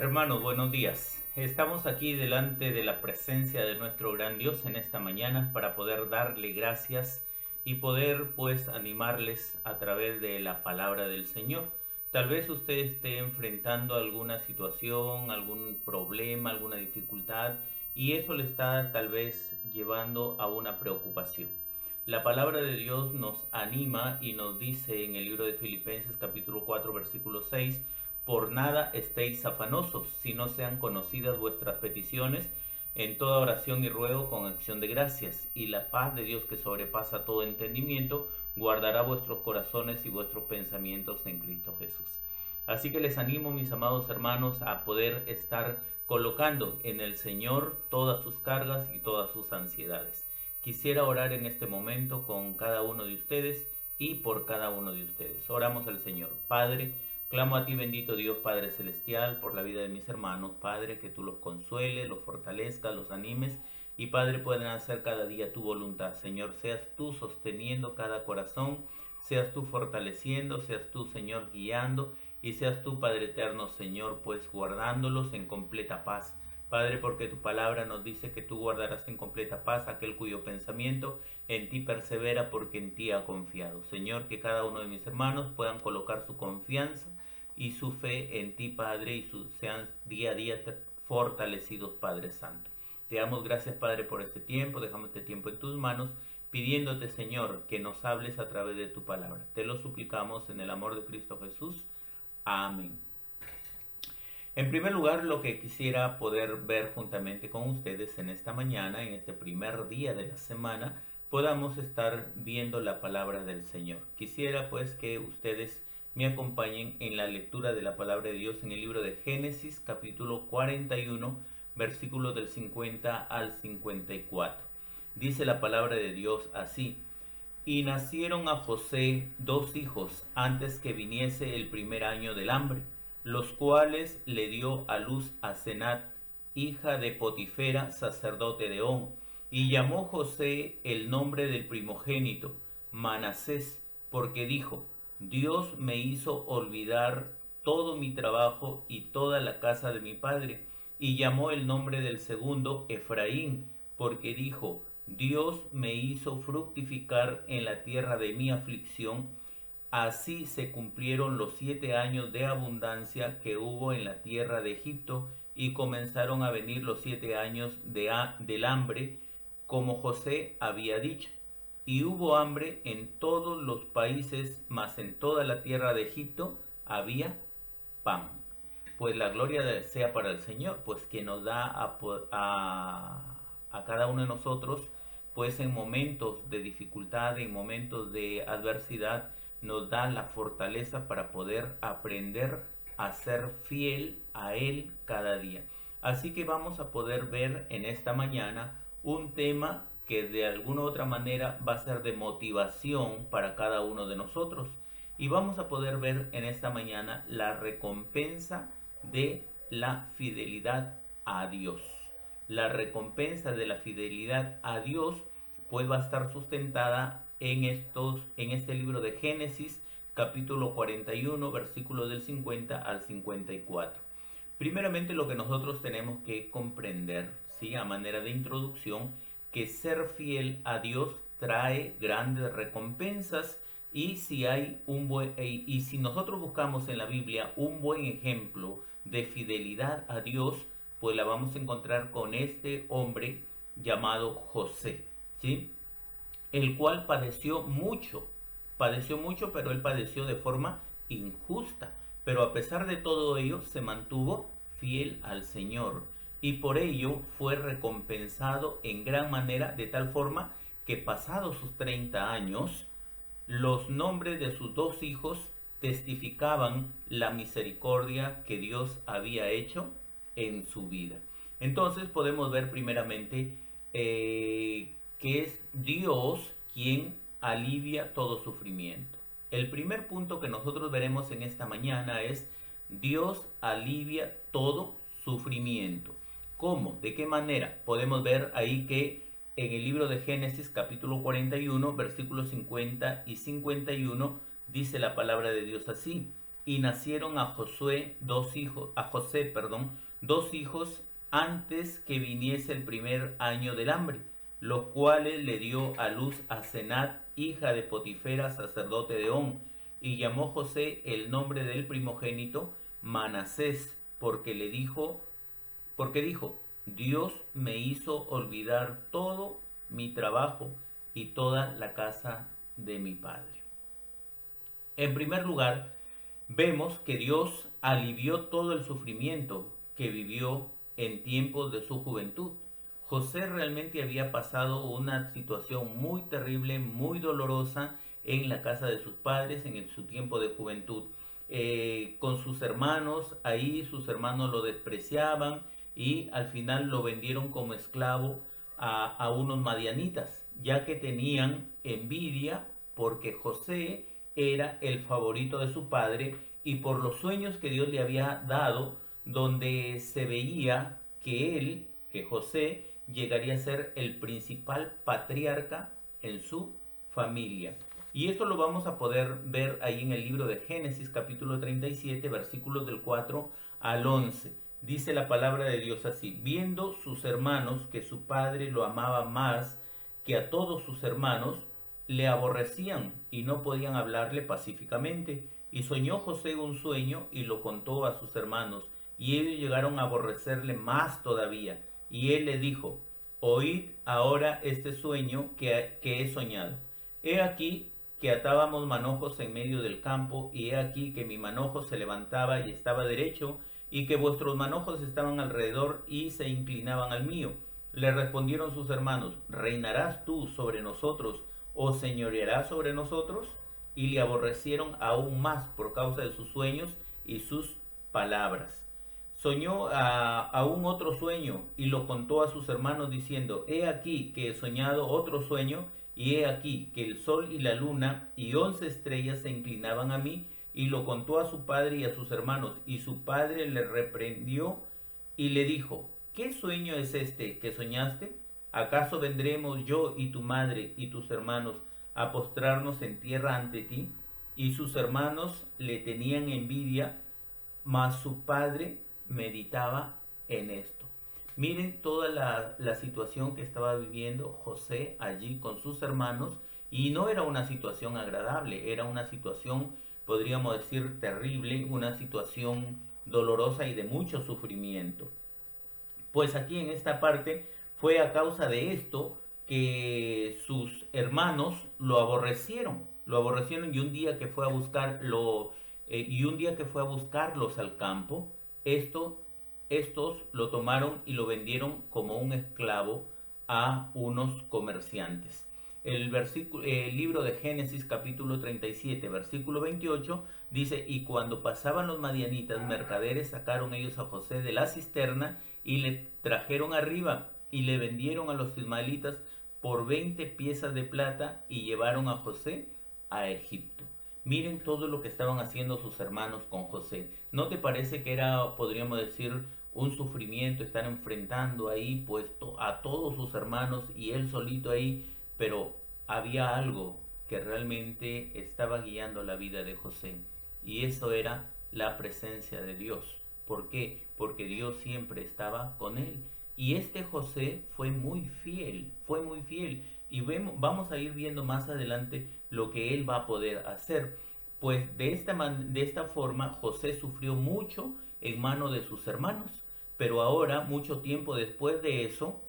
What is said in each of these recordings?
Hermanos, buenos días. Estamos aquí delante de la presencia de nuestro gran Dios en esta mañana para poder darle gracias y poder pues animarles a través de la palabra del Señor. Tal vez usted esté enfrentando alguna situación, algún problema, alguna dificultad y eso le está tal vez llevando a una preocupación. La palabra de Dios nos anima y nos dice en el libro de Filipenses capítulo 4 versículo 6: por nada estéis afanosos, si no sean conocidas vuestras peticiones en toda oración y ruego con acción de gracias, y la paz de Dios que sobrepasa todo entendimiento guardará vuestros corazones y vuestros pensamientos en Cristo Jesús. Así que les animo, mis amados hermanos, a poder estar colocando en el Señor todas sus cargas y todas sus ansiedades. Quisiera orar en este momento con cada uno de ustedes y por cada uno de ustedes. Oramos al Señor. Padre, clamo a ti, bendito Dios Padre Celestial, por la vida de mis hermanos, Padre, que tú los consueles, los fortalezcas, los animes y Padre puedan hacer cada día tu voluntad. Señor, seas tú sosteniendo cada corazón, seas tú fortaleciendo, seas tú, Señor, guiando y seas tú, Padre eterno, Señor, pues guardándolos en completa paz. Padre, porque tu palabra nos dice que tú guardarás en completa paz aquel cuyo pensamiento en ti persevera porque en ti ha confiado. Señor, que cada uno de mis hermanos puedan colocar su confianza y su fe en ti, Padre, y sean día a día fortalecidos, Padre Santo. Te damos gracias, Padre, por este tiempo. Dejamos este tiempo en tus manos, pidiéndote, Señor, que nos hables a través de tu palabra. Te lo suplicamos en el amor de Cristo Jesús. Amén. En primer lugar, lo que quisiera poder ver juntamente con ustedes en esta mañana, en este primer día de la semana, podamos estar viendo la palabra del Señor. Quisiera pues que ustedes me acompañen en la lectura de la palabra de Dios en el libro de Génesis, capítulo 41, versículos del 50 al 54. Dice la palabra de Dios así: y nacieron a José dos hijos antes que viniese el primer año del hambre, los cuales le dio a luz a Senat, hija de Potifera, sacerdote de On, y llamó José el nombre del primogénito Manasés, porque dijo: Dios me hizo olvidar todo mi trabajo y toda la casa de mi padre. Y llamó el nombre del segundo Efraín, porque dijo: Dios me hizo fructificar en la tierra de mi aflicción. Así se cumplieron los 7 años de abundancia que hubo en la tierra de Egipto, y comenzaron a venir los 7 años del hambre, como José había dicho. Y hubo hambre en todos los países, mas en toda la tierra de Egipto había pan. Pues la gloria sea para el Señor, pues que nos da a cada uno de nosotros, pues en momentos de dificultad, en momentos de adversidad, nos da la fortaleza para poder aprender a ser fiel a Él cada día. Así que vamos a poder ver en esta mañana un tema que de alguna u otra manera va a ser de motivación para cada uno de nosotros. Y vamos a poder ver en esta mañana la recompensa de la fidelidad a Dios. La recompensa de la fidelidad a Dios pues va a estar sustentada en este libro de Génesis, capítulo 41, versículos del 50 al 54. Primeramente, lo que nosotros tenemos que comprender, ¿sí?, a manera de introducción, que ser fiel a Dios trae grandes recompensas. Y si nosotros buscamos en la Biblia un buen ejemplo de fidelidad a Dios, pues la vamos a encontrar con este hombre llamado José, ¿sí?, el cual padeció mucho, pero él padeció de forma injusta. Pero a pesar de todo ello, se mantuvo fiel al Señor, y por ello fue recompensado en gran manera, de tal forma que pasados sus 30 años, los nombres de sus dos hijos testificaban la misericordia que Dios había hecho en su vida. Entonces podemos ver primeramente que es Dios quien alivia todo sufrimiento. El primer punto que nosotros veremos en esta mañana es: Dios alivia todo sufrimiento. ¿Cómo? ¿De qué manera? Podemos ver ahí que en el libro de Génesis capítulo 41 versículos 50 y 51 dice la palabra de Dios así: y nacieron a José, dos hijos antes que viniese el primer año del hambre, los cuales le dio a luz a Senat, hija de Potifera, sacerdote de On, y llamó José el nombre del primogénito Manasés, porque dijo, Dios me hizo olvidar todo mi trabajo y toda la casa de mi padre. En primer lugar, vemos que Dios alivió todo el sufrimiento que vivió en tiempos de su juventud. José realmente había pasado una situación muy terrible, muy dolorosa en la casa de sus padres en su tiempo de juventud. Con sus hermanos, ahí sus hermanos lo despreciaban y al final lo vendieron como esclavo a unos madianitas, ya que tenían envidia porque José era el favorito de su padre y por los sueños que Dios le había dado, donde se veía que José, llegaría a ser el principal patriarca en su familia. Y esto lo vamos a poder ver ahí en el libro de Génesis capítulo 37, versículos del 4 al 11. Dice la palabra de Dios así: viendo sus hermanos que su padre lo amaba más que a todos sus hermanos, le aborrecían y no podían hablarle pacíficamente. Y soñó José un sueño y lo contó a sus hermanos, y ellos llegaron a aborrecerle más todavía. Y él le dijo, oíd ahora este sueño que he soñado. He aquí que atábamos manojos en medio del campo, y he aquí que mi manojo se levantaba y estaba derecho, y que vuestros manojos estaban alrededor y se inclinaban al mío. Le respondieron sus hermanos, ¿reinarás tú sobre nosotros o señorearás sobre nosotros? Y le aborrecieron aún más por causa de sus sueños y sus palabras. Soñó aún otro sueño y lo contó a sus hermanos diciendo, he aquí que he soñado otro sueño, y he aquí que el sol y la luna y 11 estrellas se inclinaban a mí, y lo contó a su padre y a sus hermanos, y su padre le reprendió y le dijo, ¿qué sueño es este que soñaste? ¿Acaso vendremos yo y tu madre y tus hermanos a postrarnos en tierra ante ti? Y sus hermanos le tenían envidia, mas su padre meditaba en esto. Miren toda la situación que estaba viviendo José allí con sus hermanos, y no era una situación agradable, era una situación, podríamos decir, terrible, una situación dolorosa y de mucho sufrimiento. Pues aquí en esta parte fue a causa de esto que sus hermanos lo aborrecieron, y un día que fue a buscarlos al campo, esto, estos lo tomaron y lo vendieron como un esclavo a unos comerciantes. El libro de Génesis capítulo 37, versículo 28 dice, y cuando pasaban los madianitas mercaderes, sacaron ellos a José de la cisterna y le trajeron arriba y le vendieron a los ismaelitas por 20 piezas de plata y llevaron a José a Egipto. Miren todo lo que estaban haciendo sus hermanos con José. ¿No te parece que era, podríamos decir, un sufrimiento estar enfrentando ahí pues a todos sus hermanos y él solito ahí? Pero había algo que realmente estaba guiando la vida de José, y eso era la presencia de Dios. ¿Por qué? Porque Dios siempre estaba con él. Y este José fue muy fiel. Y vamos a ir viendo más adelante lo que él va a poder hacer. Pues de esta forma José sufrió mucho en mano de sus hermanos. Pero ahora, mucho tiempo después de eso,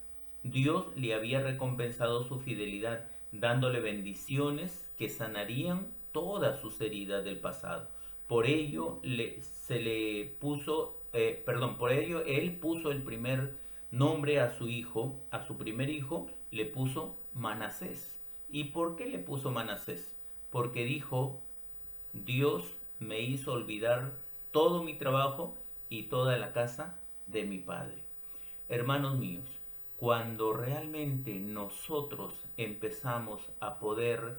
Dios le había recompensado su fidelidad, dándole bendiciones que sanarían todas sus heridas del pasado. Por ello por ello él puso el primer nombre a su hijo, a su primer hijo, le puso Manasés. ¿Y por qué le puso Manasés? Porque dijo, Dios me hizo olvidar todo mi trabajo y toda la casa de mi padre. Hermanos míos, cuando realmente nosotros empezamos a poder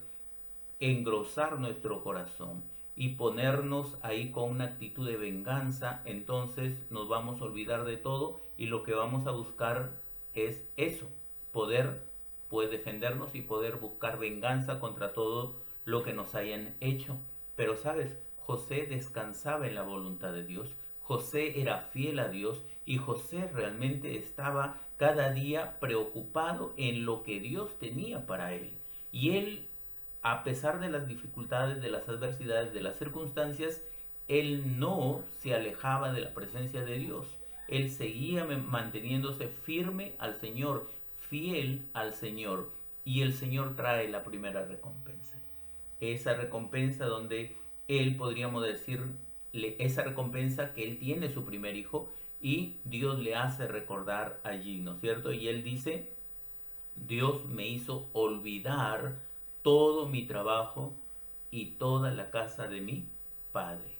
engrosar nuestro corazón y ponernos ahí con una actitud de venganza, entonces nos vamos a olvidar de todo y lo que vamos a buscar es eso, poder pues defendernos y poder buscar venganza contra todo lo que nos hayan hecho. Pero sabes, José descansaba en la voluntad de Dios, José era fiel a Dios y José realmente estaba cada día preocupado en lo que Dios tenía para él. Y él, a pesar de las dificultades, de las adversidades, de las circunstancias, él no se alejaba de la presencia de Dios. Él seguía manteniéndose firme al Señor, fiel al Señor. Y el Señor trae la primera recompensa. Esa recompensa donde él, podríamos decir, esa recompensa que él tiene su primer hijo y Dios le hace recordar allí, ¿no es cierto? Y él dice, Dios me hizo olvidar todo mi trabajo y toda la casa de mi Padre.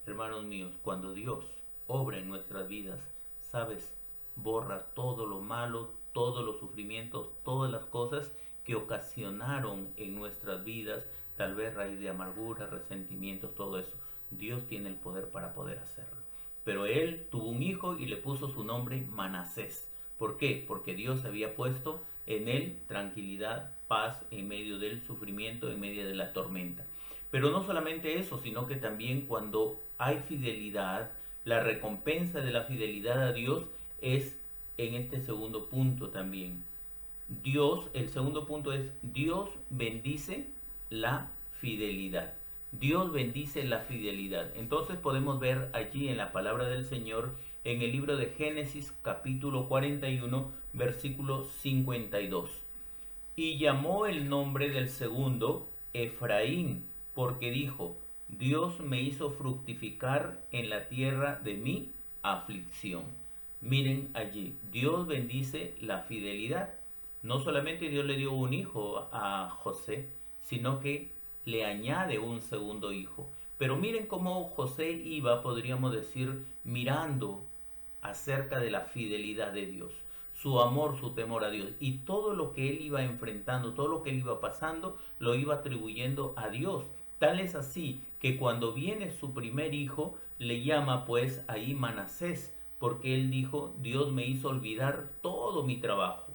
Hermanos míos, cuando Dios obra en nuestras vidas, sabes, borra todo lo malo, todos los sufrimientos, todas las cosas que ocasionaron en nuestras vidas, tal vez raíz de amargura, resentimientos, todo eso. Dios tiene el poder para poder hacerlo. Pero él tuvo un hijo y le puso su nombre Manasés. ¿Por qué? Porque Dios había puesto en él tranquilidad, paz en medio del sufrimiento, en medio de la tormenta. Pero no solamente eso, sino que también cuando hay fidelidad, la recompensa de la fidelidad a Dios es en este segundo punto también. Dios, el segundo punto es Dios bendice la fidelidad. Dios bendice la fidelidad. Entonces podemos ver allí en la palabra del Señor, en el libro de Génesis capítulo 41, versículo 52. Y llamó el nombre del segundo Efraín, porque dijo, Dios me hizo fructificar en la tierra de mi aflicción. Miren allí, Dios bendice la fidelidad. No solamente Dios le dio un hijo a José, sino que le añade un segundo hijo. Pero miren cómo José iba, podríamos decir, mirando acerca de la fidelidad de Dios, su amor, su temor a Dios, y todo lo que él iba enfrentando, todo lo que él iba pasando, lo iba atribuyendo a Dios. Tal es así que cuando viene su primer hijo, le llama pues ahí Manasés, porque él dijo, Dios me hizo olvidar todo mi trabajo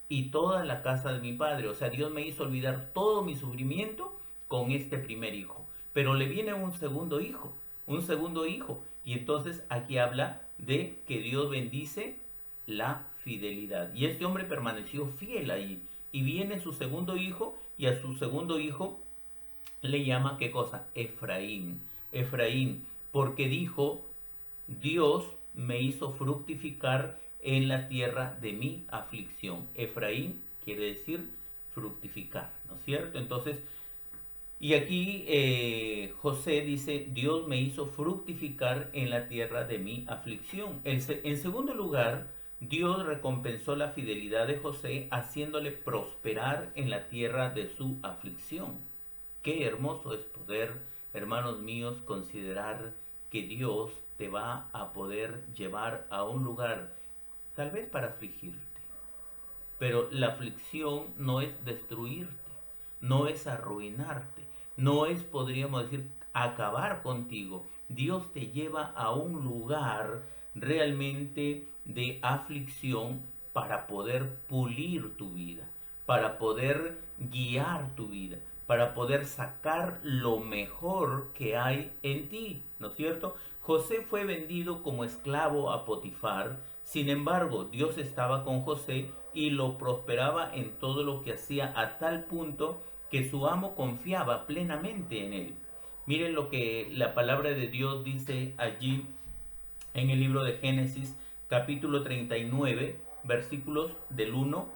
y toda la casa de mi padre. O sea, Dios me hizo olvidar todo mi sufrimiento con este primer hijo. Pero le viene un segundo hijo, un segundo hijo. Y entonces aquí habla de que Dios bendice la fidelidad. Y este hombre permaneció fiel ahí. Y viene su segundo hijo y a su segundo hijo le llama, ¿qué cosa? Efraín. Efraín, porque dijo, Dios me hizo fructificar en la tierra de mi aflicción. Efraín quiere decir fructificar, ¿no es cierto? Entonces, y aquí José dice, Dios me hizo fructificar en la tierra de mi aflicción. En segundo lugar, Dios recompensó la fidelidad de José haciéndole prosperar en la tierra de su aflicción. Qué hermoso es poder, hermanos míos, considerar que Dios te va a poder llevar a un lugar, tal vez para afligirte. Pero la aflicción no es destruirte, no es arruinarte, no es, podríamos decir, acabar contigo. Dios te lleva a un lugar realmente de aflicción para poder pulir tu vida, para poder guiar tu vida, para poder sacar lo mejor que hay en ti, ¿no es cierto? José fue vendido como esclavo a Potifar, sin embargo, Dios estaba con José y lo prosperaba en todo lo que hacía a tal punto que su amo confiaba plenamente en él. Miren lo que la palabra de Dios dice allí en el libro de Génesis, capítulo 39, versículos del 1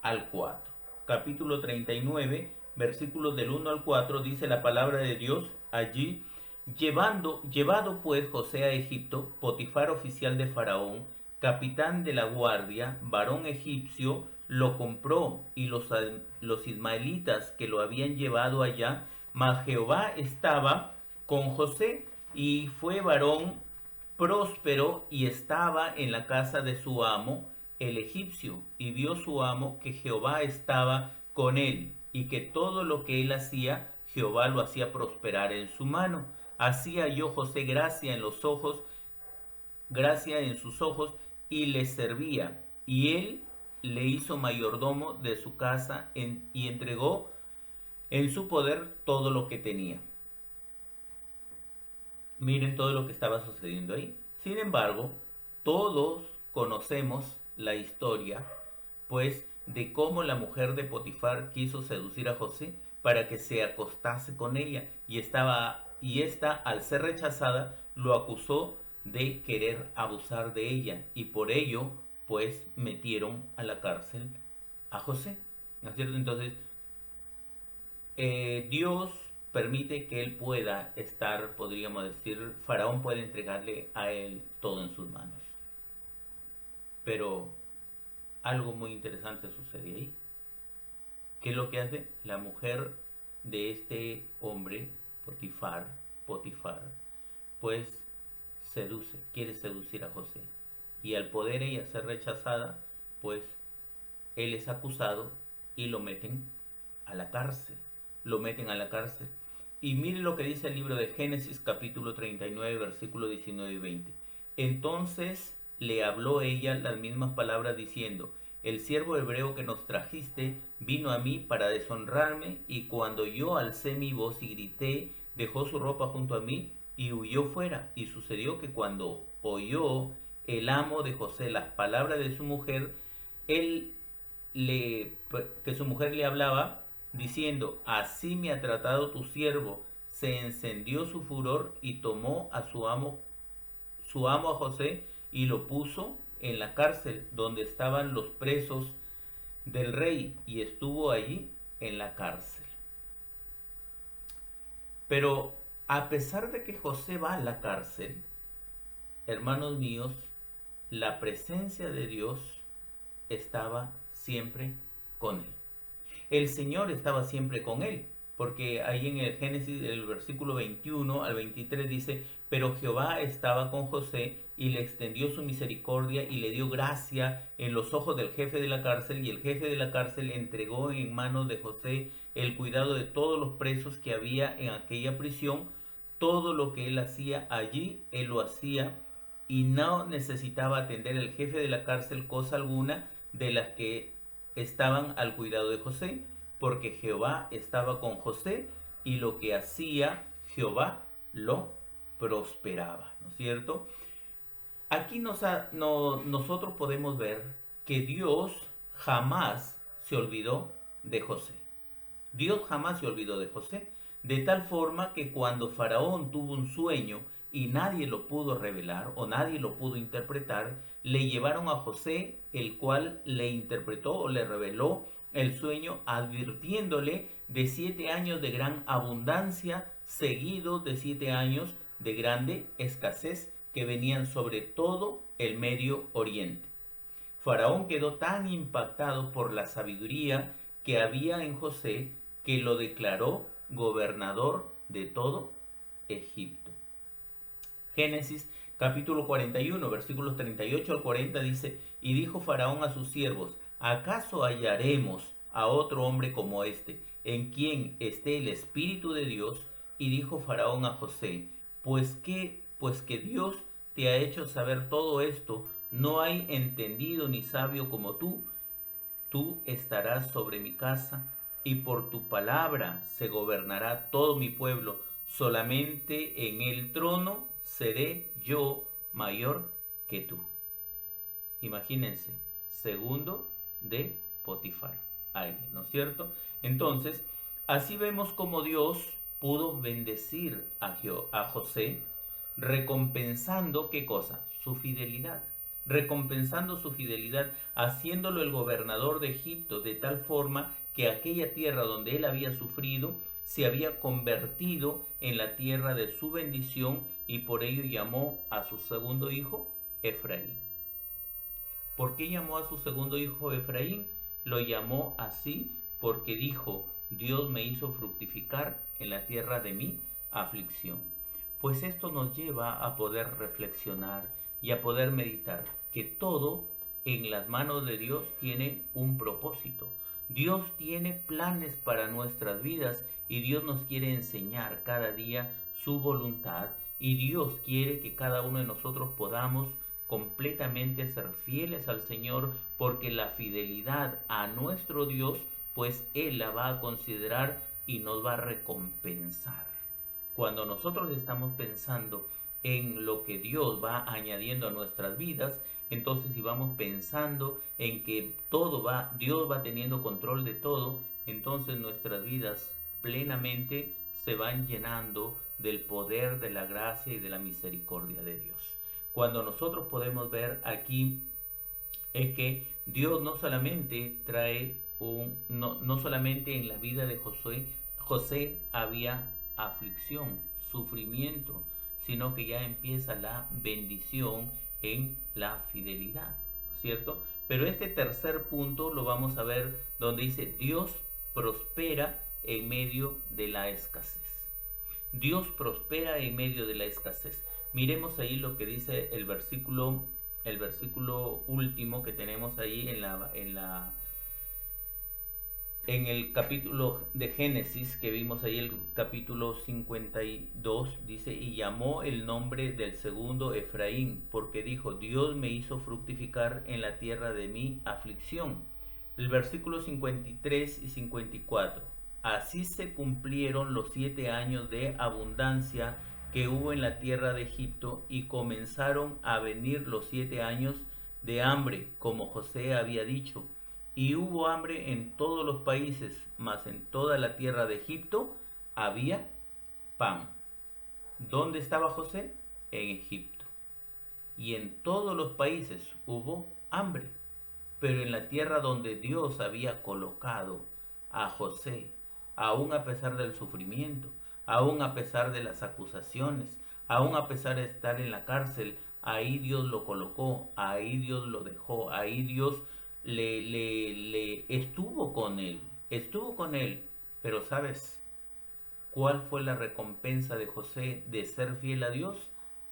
al 4. Capítulo 39, versículos del 1 al 4, dice la palabra de Dios allí, llevado pues José a Egipto, Potifar, oficial de Faraón, capitán de la guardia, varón egipcio, lo compró, y los ismaelitas que lo habían llevado allá, mas Jehová estaba con José, y fue varón próspero, y estaba en la casa de su amo, el egipcio, y vio su amo que Jehová estaba con él, y que todo lo que él hacía, Jehová lo hacía prosperar en su mano. Así halló José gracia en sus ojos, y le servía, y él le hizo mayordomo de su casa, y entregó en su poder todo lo que tenía. Miren todo lo que estaba sucediendo ahí. Sin embargo, todos conocemos la historia, pues, de cómo la mujer de Potifar quiso seducir a José para que se acostase con ella y esta, al ser rechazada, lo acusó de querer abusar de ella y por ello, pues, metieron a la cárcel a José. ¿No es cierto? Entonces, Dios permite que él pueda estar, podríamos decir, Faraón puede entregarle a él todo en sus manos. Pero algo muy interesante sucede ahí. ¿Qué es lo que hace? La mujer de este hombre, Potifar, pues quiere seducir a José. Y al poder ella ser rechazada, pues él es acusado y lo meten a la cárcel. Lo meten a la cárcel. Y mire lo que dice el libro de Génesis capítulo 39, versículo 19 y 20. Entonces le habló ella las mismas palabras diciendo, el siervo hebreo que nos trajiste vino a mí para deshonrarme y cuando yo alcé mi voz y grité, dejó su ropa junto a mí y huyó fuera. Y sucedió que cuando oyó el amo de José las palabras de su mujer, él que su mujer le hablaba diciendo, así me ha tratado tu siervo. Se encendió su furor y tomó a su amo a José y lo puso en la cárcel donde estaban los presos del rey y estuvo allí en la cárcel. Pero a pesar de que José va a la cárcel, hermanos míos, la presencia de Dios estaba siempre con él. El Señor estaba siempre con él, porque ahí en el Génesis, el versículo 21 al 23 dice, pero Jehová estaba con José y le extendió su misericordia y le dio gracia en los ojos del jefe de la cárcel, y el jefe de la cárcel entregó en manos de José el cuidado de todos los presos que había en aquella prisión. Todo lo que él hacía allí, él lo hacía y no necesitaba atender el jefe de la cárcel cosa alguna de las que estaban al cuidado de José, porque Jehová estaba con José y lo que hacía Jehová lo prosperaba, ¿no es cierto? Aquí nosotros podemos ver que Dios jamás se olvidó de José. Dios jamás se olvidó de José, de tal forma que cuando Faraón tuvo un sueño y nadie lo pudo revelar o nadie lo pudo interpretar, le llevaron a José, el cual le interpretó o le reveló el sueño, advirtiéndole de 7 años de gran abundancia, seguidos de 7 años de grande escasez que venían sobre todo el Medio Oriente. Faraón quedó tan impactado por la sabiduría que había en José que lo declaró gobernador de todo Egipto. Génesis capítulo 41, versículos 38 al 40 dice, y dijo Faraón a sus siervos, ¿acaso hallaremos a otro hombre como este, en quien esté el Espíritu de Dios? Y dijo Faraón a José, pues que Dios te ha hecho saber todo esto, no hay entendido ni sabio como tú estarás sobre mi casa, y por tu palabra se gobernará todo mi pueblo, solamente en el trono seré yo mayor que tú. Imagínense, segundo de Potifar, ahí, ¿no es cierto? Entonces, así vemos como Dios pudo bendecir a José, recompensando, ¿qué cosa? Su fidelidad. Recompensando su fidelidad, haciéndolo el gobernador de Egipto, de tal forma que aquella tierra donde él había sufrido se había convertido en la tierra de su bendición, y por ello llamó a su segundo hijo Efraín. ¿Por qué llamó a su segundo hijo Efraín? Lo llamó así porque dijo, Dios me hizo fructificar en la tierra de mi aflicción. Pues esto nos lleva a poder reflexionar y a poder meditar que todo en las manos de Dios tiene un propósito. Dios tiene planes para nuestras vidas y Dios nos quiere enseñar cada día su voluntad, y Dios quiere que cada uno de nosotros podamos completamente ser fieles al Señor, porque la fidelidad a nuestro Dios, pues Él la va a considerar y nos va a recompensar. Cuando nosotros estamos pensando en lo que Dios va añadiendo a nuestras vidas, entonces si vamos pensando en que Dios va teniendo control de todo, entonces nuestras vidas plenamente se van llenando del poder, de la gracia y de la misericordia de Dios. Cuando nosotros podemos ver aquí es que Dios no solamente no solamente en la vida de José había aflicción, sufrimiento, sino que ya empieza la bendición en la fidelidad, ¿cierto? Pero este tercer punto lo vamos a ver donde dice Dios prospera en medio de la escasez. Dios prospera en medio de la escasez. Miremos ahí lo que dice el versículo último que tenemos ahí en el capítulo de Génesis, que vimos ahí el capítulo 52, dice, y llamó el nombre del segundo Efraín, porque dijo, Dios me hizo fructificar en la tierra de mi aflicción. El versículo 53 y 54, así se cumplieron los 7 años de abundancia que hubo en la tierra de Egipto, y comenzaron a venir los 7 años de hambre, como José había dicho. Y hubo hambre en todos los países, mas en toda la tierra de Egipto había pan. ¿Dónde estaba José? En Egipto. Y en todos los países hubo hambre. Pero en la tierra donde Dios había colocado a José, aún a pesar del sufrimiento, aún a pesar de las acusaciones, aún a pesar de estar en la cárcel, ahí Dios lo colocó, ahí Dios lo dejó, ahí Dios le estuvo con él. Pero ¿sabes cuál fue la recompensa de José de ser fiel a Dios?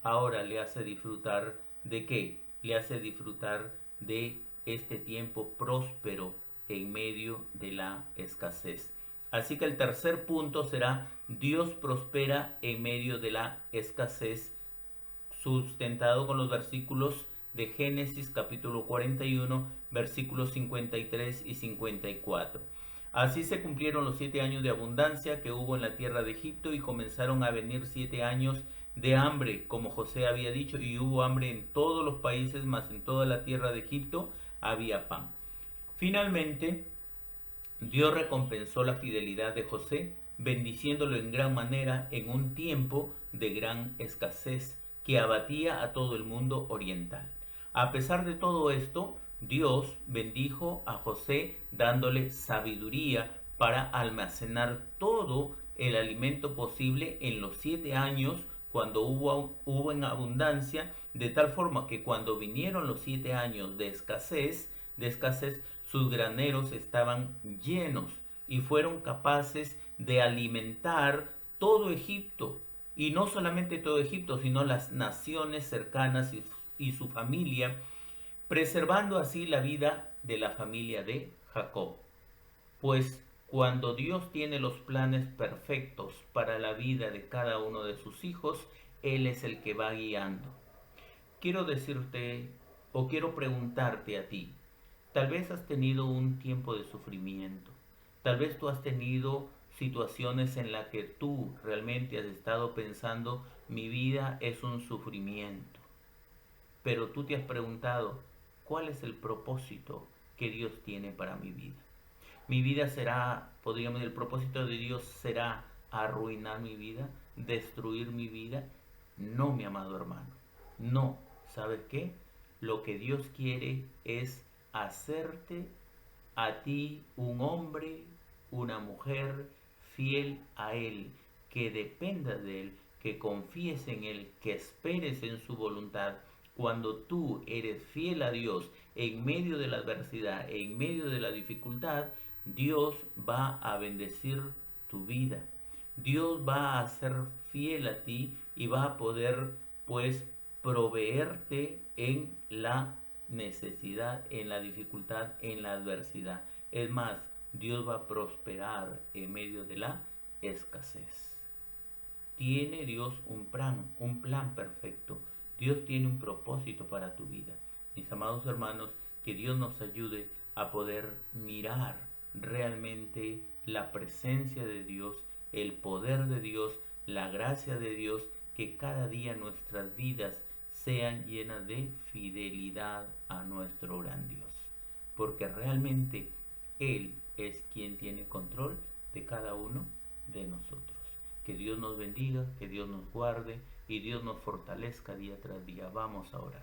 Ahora le hace disfrutar ¿de qué? Le hace disfrutar de este tiempo próspero en medio de la escasez. Así que el tercer punto será Dios prospera en medio de la escasez, sustentado con los versículos de Génesis capítulo 41, versículos 53 y 54. Así se cumplieron los 7 años de abundancia que hubo en la tierra de Egipto, y comenzaron a venir 7 años de hambre, como José había dicho, y hubo hambre en todos los países, mas en toda la tierra de Egipto había pan. Finalmente, Dios recompensó la fidelidad de José, bendiciéndolo en gran manera en un tiempo de gran escasez que abatía a todo el mundo oriental. A pesar de todo esto, Dios bendijo a José dándole sabiduría para almacenar todo el alimento posible en los 7 años cuando hubo en abundancia, de tal forma que cuando vinieron los 7 años de escasez, sus graneros estaban llenos y fueron capaces de alimentar todo Egipto. Y no solamente todo Egipto, sino las naciones cercanas y su familia, preservando así la vida de la familia de Jacob. Pues cuando Dios tiene los planes perfectos para la vida de cada uno de sus hijos, Él es el que va guiando. Quiero decirte o quiero preguntarte a ti, tal vez has tenido un tiempo de sufrimiento, tal vez tú has tenido situaciones en las que tú realmente has estado pensando, mi vida es un sufrimiento, pero tú te has preguntado, ¿cuál es el propósito que Dios tiene para mi vida? Mi vida será, podríamos decir, el propósito de Dios será arruinar mi vida, destruir mi vida. No, mi amado hermano, no. ¿Sabes qué? Lo que Dios quiere es hacerte a ti un hombre, una mujer fiel a Él, que dependa de Él, que confíes en Él, que esperes en su voluntad. Cuando tú eres fiel a Dios en medio de la adversidad, en medio de la dificultad, Dios va a bendecir tu vida. Dios va a ser fiel a ti y va a poder, pues, proveerte en la necesidad, en la dificultad, en la adversidad. Es más, Dios va a prosperar en medio de la escasez. Tiene Dios un plan perfecto. Dios tiene un propósito para tu vida. Mis amados hermanos, que Dios nos ayude a poder mirar realmente la presencia de Dios, el poder de Dios la gracia de Dios, que cada día nuestras vidas sean llenas de fidelidad a nuestro gran Dios, porque realmente Él es quien tiene control de cada uno de nosotros. Que Dios nos bendiga, que Dios nos guarde y Dios nos fortalezca día tras día. Vamos a orar.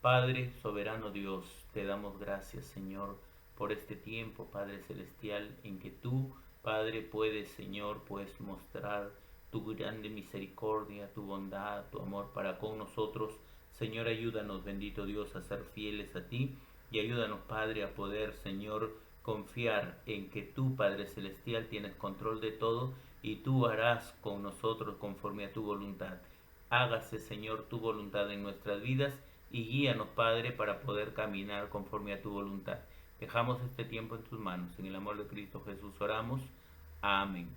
Padre, soberano Dios, te damos gracias, Señor, por este tiempo, Padre Celestial, en que tú, Padre, puedes, Señor, puedes mostrar tu grande misericordia, tu bondad, tu amor para con nosotros. Señor, ayúdanos, bendito Dios, a ser fieles a ti y ayúdanos, Padre, a poder, Señor, confiar en que tú, Padre Celestial, tienes control de todo y tú harás con nosotros conforme a tu voluntad. Hágase, Señor, tu voluntad en nuestras vidas y guíanos, Padre, para poder caminar conforme a tu voluntad. Dejamos este tiempo en tus manos. En el amor de Cristo Jesús oramos. Amén.